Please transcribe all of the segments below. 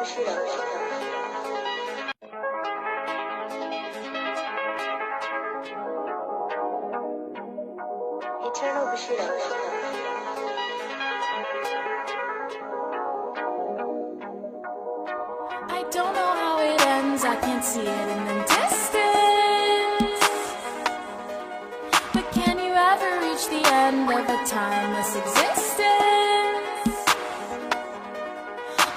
I don't know how it ends, I can't see it in the distance. But can you ever reach the end of a timeless existence?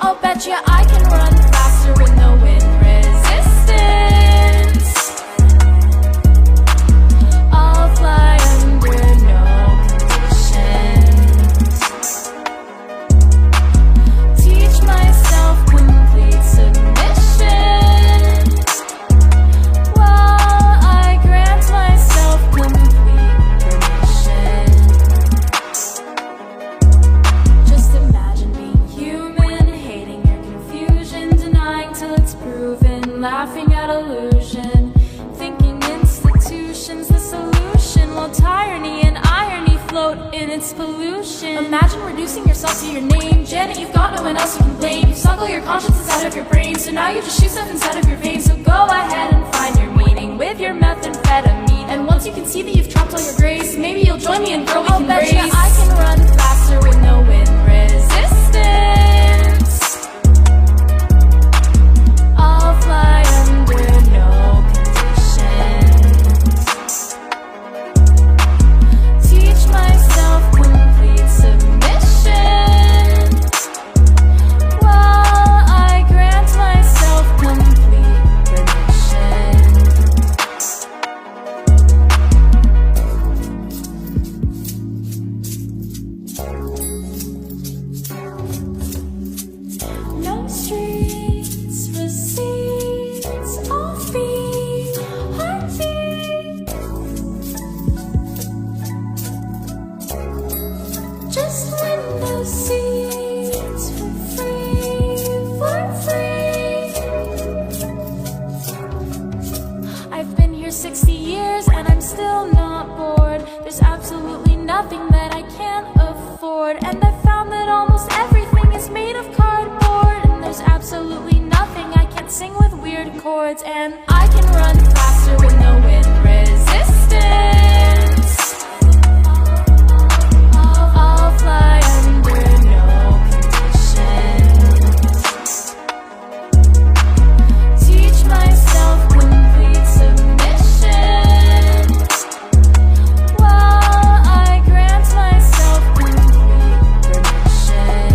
I'll bet you I can run faster with no wind resistance. I'll fly under no conditions. Teach myself complete submission, while I grant myself complete permission. Just imagine being human, hating your confusion, denying till it's proven, laughing at illusion, thinking institutions the solution, while tyranny and irony float in its pollution. Imagine reducing yourself to your name. Janet, you've got no one else you can blame. You suck all your consciences out of your brain, so now you just shoot stuff inside of your veins. So go ahead and find your meaning with your methamphetamine. And once you can see that you've dropped all your grace, maybe you'll join me and girl, we can race. I'll bet you I can run faster with no wind resistance. I'll fly under no conditions. Teach myself complete submission, while I grant myself complete permission. No streets, receipts, offbeat, heartbeat. Just window seats for free. I've been here 60 years and I'm still not bored. There's absolutely nothing that I can't afford. And I found that almost everything is made of cardboard. And there's absolutely nothing I can't sing with weird chords. And I can run faster with no wind resistance. I'll fly under no conditions. Teach myself complete submission, while I grant myself complete permission.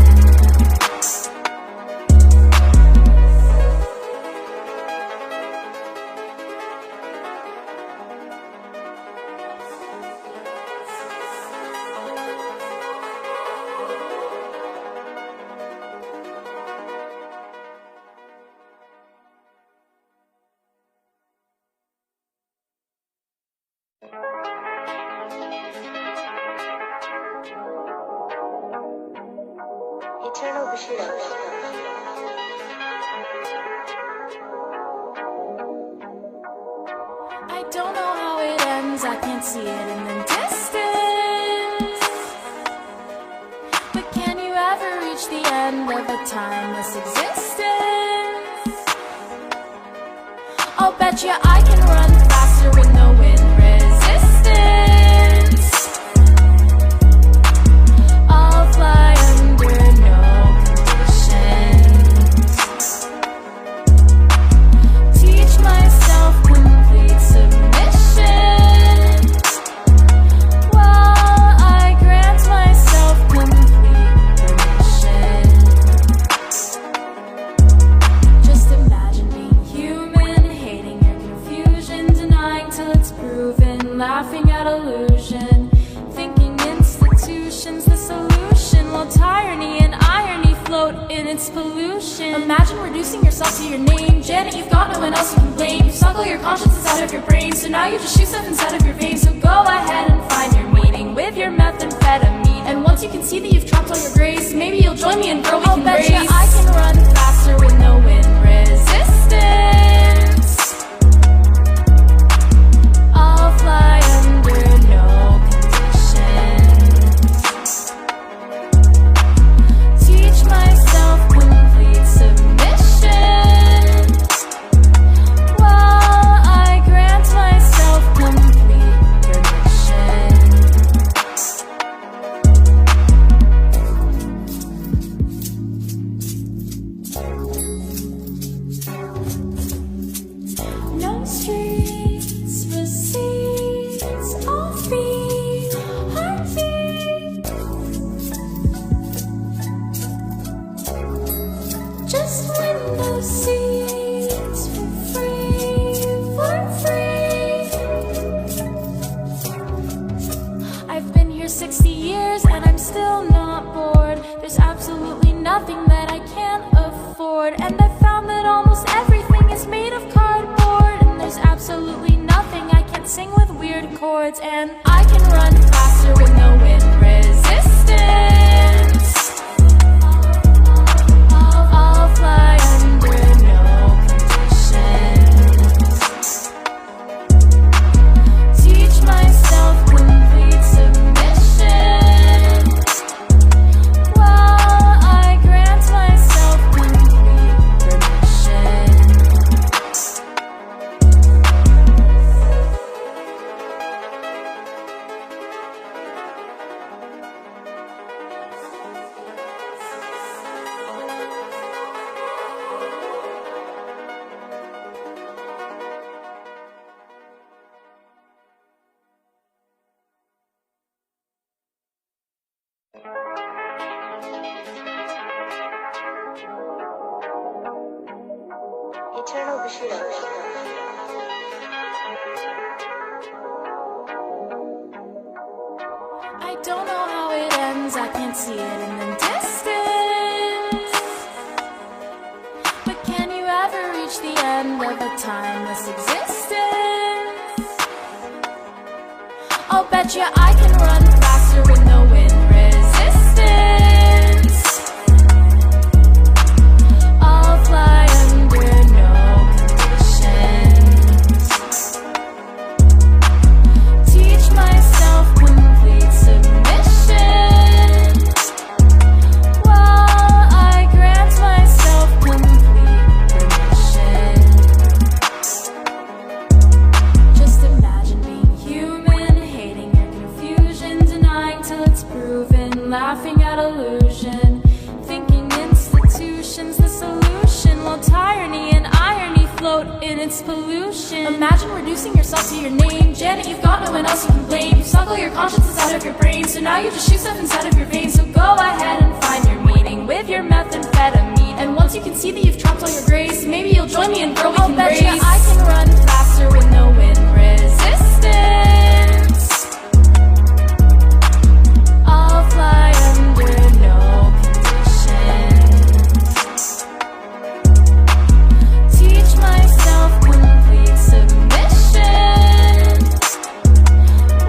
I don't know how it ends, I can't see it in the distance. But can you ever reach the end of a timeless existence? I'll bet you I can run faster with no wind resistance. I'll fly under no conditions. Teach myself complete submission, while I grant myself complete permission. Just imagine being human, hating your confusion, denying till it's proven, laughing at illusion, thinking institutions the solution, while tyranny and irony float in its pollution. Imagine reducing yourself to your name. Janet, you've got no one else you can blame. You suck all your consciences out of your brain, so now you just shoot stuff inside of your veins. So go ahead and find your meaning with your methamphetamine. And once you can see that you've dropped all your grace, maybe you'll join me and girl, we can race. I'll bet you I can run faster with no wind resistance. I'll fly under no conditions. Teach myself complete submission. 60 years and I'm still not bored. There's absolutely nothing that I can't afford. And I found that almost everything is made of cardboard. And there's absolutely nothing I can't sing with weird chords. And I can run faster with no wind resistance. I'll fly under no conditions. Teach myself complete submission while I grant myself complete permission. Eternal Bushido. I don't know how it ends, I can't see it in the distance. But can you ever reach the end of a timeless existence? I'll bet you I can run faster with no wind resistance. I'll fly under no conditions. Teach myself complete submission while I grant myself complete permission. Just imagine being human, hating your confusion, denying till it's proven, laughing at illusion, thinking institutions the solution, while tyranny and irony float in its pollution. Imagine reducing yourself to your name. Janet, you've got no one else you can blame. You suckle your conscience out of your brain, so now you just shoot stuff inside of your veins. So go ahead and find your meaning with your methamphetamine. And once you can see that you've trumped all your grace, maybe you'll join me and girl, we can race. I'll bet you I can run faster with no wind resistance. I'll fly under no conditions. Teach myself complete submission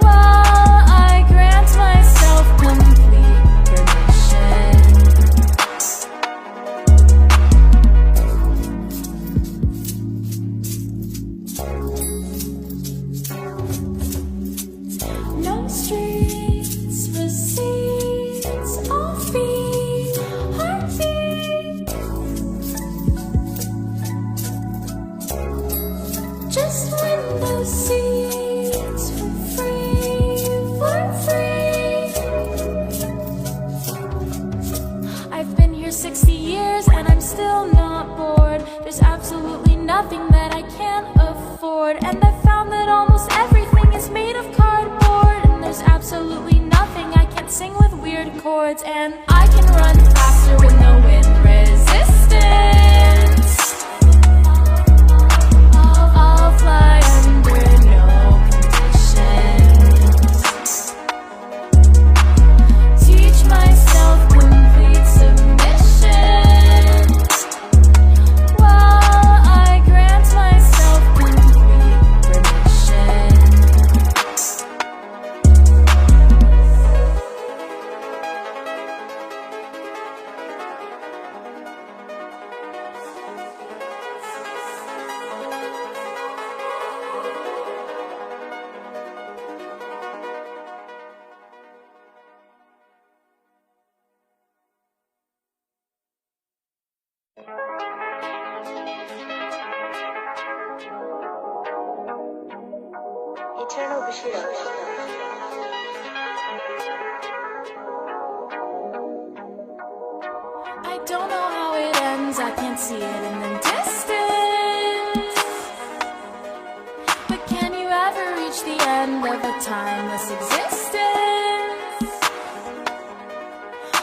while I grant myself complete permission. No streets, receipts, offbeat, heartbeat. Just window seats for free, for free. I've been here 60 years and I'm still not bored. There's absolutely nothing that I can't afford. And I found that almost everything is made of cardboard. And there's absolutely nothing I can't sing with weird chords. And I can run faster with no wind resistance. I'll fly under no conditions. Teach myself complete submission while I grant myself complete permission. Eternal Bushido. I don't know how it ends, I can't see it in the distance. But can you ever reach the end of a timeless existence?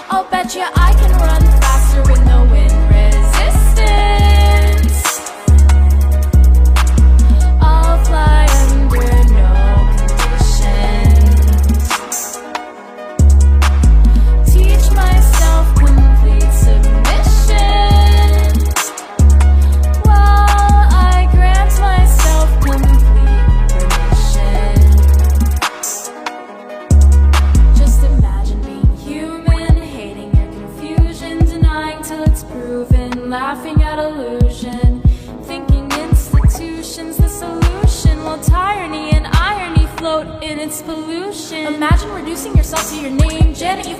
I'll bet you I can run faster with no wind resistance. I'll fly under no conditions. it's proven, laughing at illusion, thinking institutions the solution, while tyranny and irony float in its pollution. Imagine reducing yourself to your name, Janet. You've